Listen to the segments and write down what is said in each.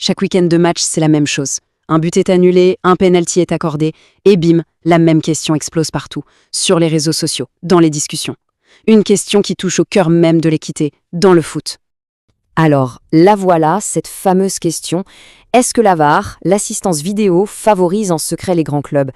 Chaque week-end de match, c'est la même chose. Un but est annulé, un penalty est accordé, et bim, la même question explose partout, sur les réseaux sociaux, dans les discussions. Une question qui touche au cœur même de l'équité, dans le foot. Alors, la voilà, cette fameuse question. Est-ce que la VAR, l'assistance vidéo, favorise en secret les grands clubs?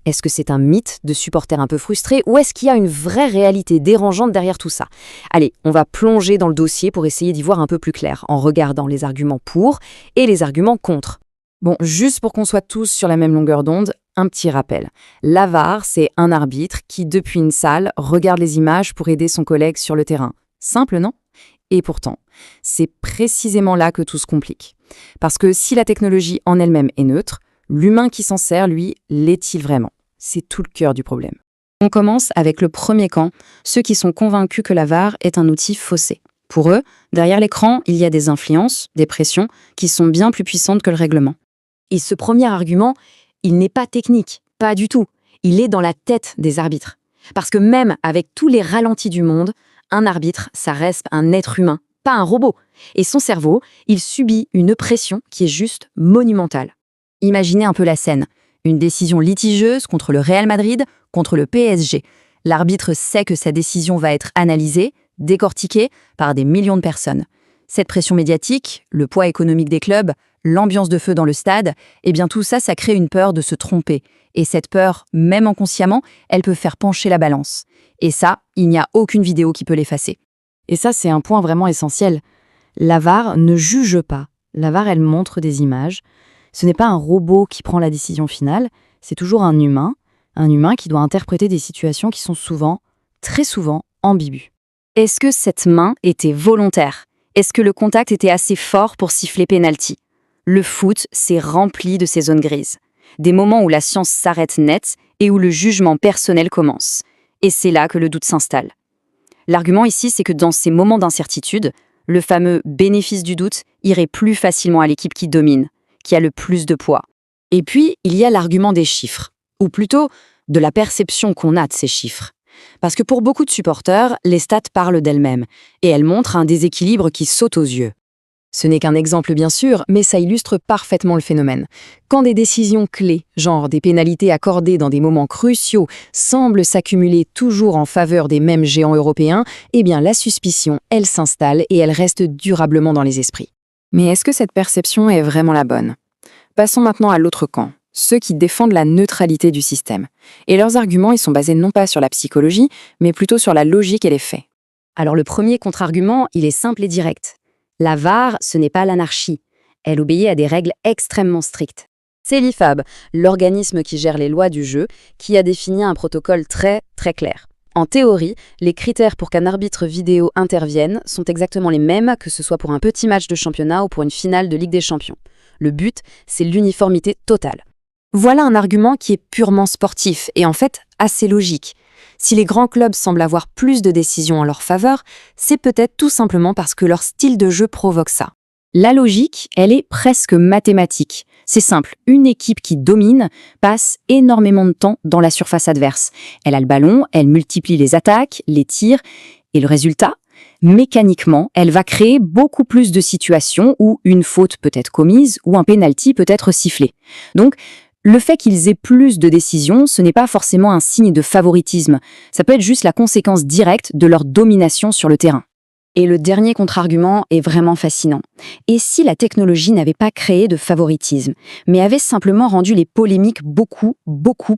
Est-ce que c'est un mythe de supporters un peu frustrés ou est-ce qu'il y a une vraie réalité dérangeante derrière tout ça? Allez, on va plonger dans le dossier pour essayer d'y voir un peu plus clair, en regardant les arguments pour et les arguments contre. Bon, juste pour qu'on soit tous sur la même longueur d'onde, un petit rappel. La VAR, c'est un arbitre qui, depuis une salle, regarde les images pour aider son collègue sur le terrain. Simple, non? Et pourtant, c'est précisément là que tout se complique. Parce que si la technologie en elle-même est neutre, l'humain qui s'en sert, lui, l'est-il vraiment? C'est tout le cœur du problème. On commence avec le premier camp, ceux qui sont convaincus que la VAR est un outil faussé. Pour eux, derrière l'écran, il y a des influences, des pressions, qui sont bien plus puissantes que le règlement. Et ce premier argument, il n'est pas technique, pas du tout. Il est dans la tête des arbitres. Parce que même avec tous les ralentis du monde, un arbitre, ça reste un être humain, pas un robot. Et son cerveau, il subit une pression qui est juste monumentale. Imaginez un peu la scène. Une décision litigieuse contre le Real Madrid, contre le PSG. L'arbitre sait que sa décision va être analysée, décortiquée par des millions de personnes. Cette pression médiatique, le poids économique des clubs, l'ambiance de feu dans le stade, eh bien tout ça, ça crée une peur de se tromper. Et cette peur, même inconsciemment, elle peut faire pencher la balance. Et ça, il n'y a aucune vidéo qui peut l'effacer. Et ça, c'est un point vraiment essentiel. La VAR ne juge pas. La VAR, elle montre des images. Ce n'est pas un robot qui prend la décision finale, c'est toujours un humain qui doit interpréter des situations qui sont souvent, très souvent, ambiguës. Est-ce que cette main était volontaire? Est-ce que le contact était assez fort pour siffler penalty? Le foot, c'est rempli de ces zones grises. Des moments où la science s'arrête net et où le jugement personnel commence. Et c'est là que le doute s'installe. L'argument ici, c'est que dans ces moments d'incertitude, le fameux bénéfice du doute irait plus facilement à l'équipe qui domine, qui a le plus de poids. Et puis, il y a l'argument des chiffres, ou plutôt de la perception qu'on a de ces chiffres. Parce que pour beaucoup de supporters, les stats parlent d'elles-mêmes, et elles montrent un déséquilibre qui saute aux yeux. Ce n'est qu'un exemple bien sûr, mais ça illustre parfaitement le phénomène. Quand des décisions clés, genre des pénalités accordées dans des moments cruciaux, semblent s'accumuler toujours en faveur des mêmes géants européens, eh bien la suspicion, elle s'installe et elle reste durablement dans les esprits. Mais est-ce que cette perception est vraiment la bonne? Passons maintenant à l'autre camp, ceux qui défendent la neutralité du système. Et leurs arguments, ils sont basés non pas sur la psychologie, mais plutôt sur la logique et les faits. Alors le premier contre-argument, il est simple et direct. La VAR, ce n'est pas l'anarchie. Elle obéit à des règles extrêmement strictes. C'est l'IFAB, l'organisme qui gère les lois du jeu, qui a défini un protocole très, très clair. En théorie, les critères pour qu'un arbitre vidéo intervienne sont exactement les mêmes que ce soit pour un petit match de championnat ou pour une finale de Ligue des Champions. Le but, c'est l'uniformité totale. Voilà un argument qui est purement sportif et en fait assez logique. Si les grands clubs semblent avoir plus de décisions en leur faveur, c'est peut-être tout simplement parce que leur style de jeu provoque ça. La logique, elle est presque mathématique. C'est simple, une équipe qui domine passe énormément de temps dans la surface adverse. Elle a le ballon, elle multiplie les attaques, les tirs, et le résultat, mécaniquement, elle va créer beaucoup plus de situations où une faute peut être commise ou un penalty peut être sifflé. Donc, le fait qu'ils aient plus de décisions, ce n'est pas forcément un signe de favoritisme. Ça peut être juste la conséquence directe de leur domination sur le terrain. Et le dernier contre-argument est vraiment fascinant. Et si la technologie n'avait pas créé de favoritisme, mais avait simplement rendu les polémiques beaucoup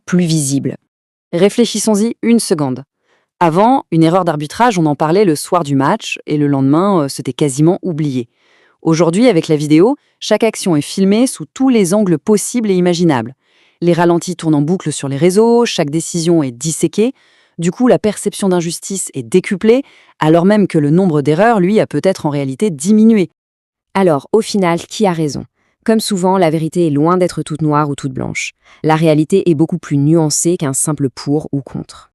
plus visibles? Réfléchissons-y une seconde. Avant, une erreur d'arbitrage, on en parlait le soir du match, et le lendemain, c'était quasiment oublié. Aujourd'hui, avec la vidéo, chaque action est filmée sous tous les angles possibles et imaginables. Les ralentis tournent en boucle sur les réseaux, chaque décision est disséquée. Du coup, la perception d'injustice est décuplée, alors même que le nombre d'erreurs, lui, a peut-être en réalité diminué. Alors, au final, qui a raison? Comme souvent, la vérité est loin d'être toute noire ou toute blanche. La réalité est beaucoup plus nuancée qu'un simple pour ou contre.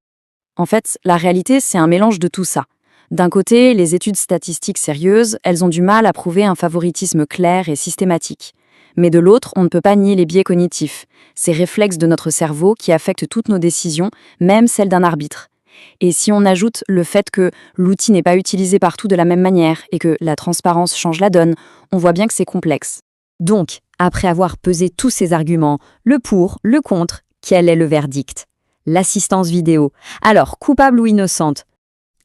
En fait, la réalité, c'est un mélange de tout ça. D'un côté, les études statistiques sérieuses, elles ont du mal à prouver un favoritisme clair et systématique. Mais de l'autre, on ne peut pas nier les biais cognitifs, ces réflexes de notre cerveau qui affectent toutes nos décisions, même celles d'un arbitre. Et si on ajoute le fait que l'outil n'est pas utilisé partout de la même manière et que la transparence change la donne, on voit bien que c'est complexe. Donc, après avoir pesé tous ces arguments, le pour, le contre, quel est le verdict? L'assistance vidéo. Alors, coupable ou innocente?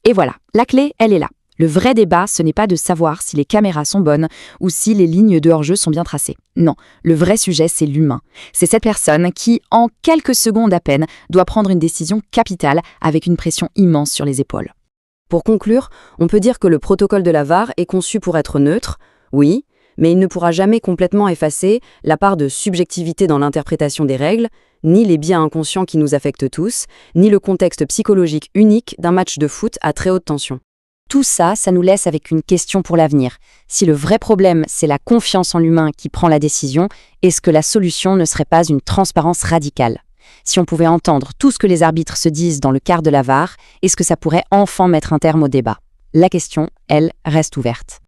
Et voilà, la clé, elle est là. Le vrai débat, ce n'est pas de savoir si les caméras sont bonnes ou si les lignes de hors-jeu sont bien tracées. Non, le vrai sujet, c'est l'humain. C'est cette personne qui, en quelques secondes à peine, doit prendre une décision capitale avec une pression immense sur les épaules. Pour conclure, on peut dire que le protocole de la VAR est conçu pour être neutre, oui, mais il ne pourra jamais complètement effacer la part de subjectivité dans l'interprétation des règles, ni les biais inconscients qui nous affectent tous, ni le contexte psychologique unique d'un match de foot à très haute tension. Tout ça, ça nous laisse avec une question pour l'avenir. Si le vrai problème, c'est la confiance en l'humain qui prend la décision, est-ce que la solution ne serait pas une transparence radicale? Si on pouvait entendre tout ce que les arbitres se disent dans le quart de la VAR, est-ce que ça pourrait enfin mettre un terme au débat? La question, elle, reste ouverte.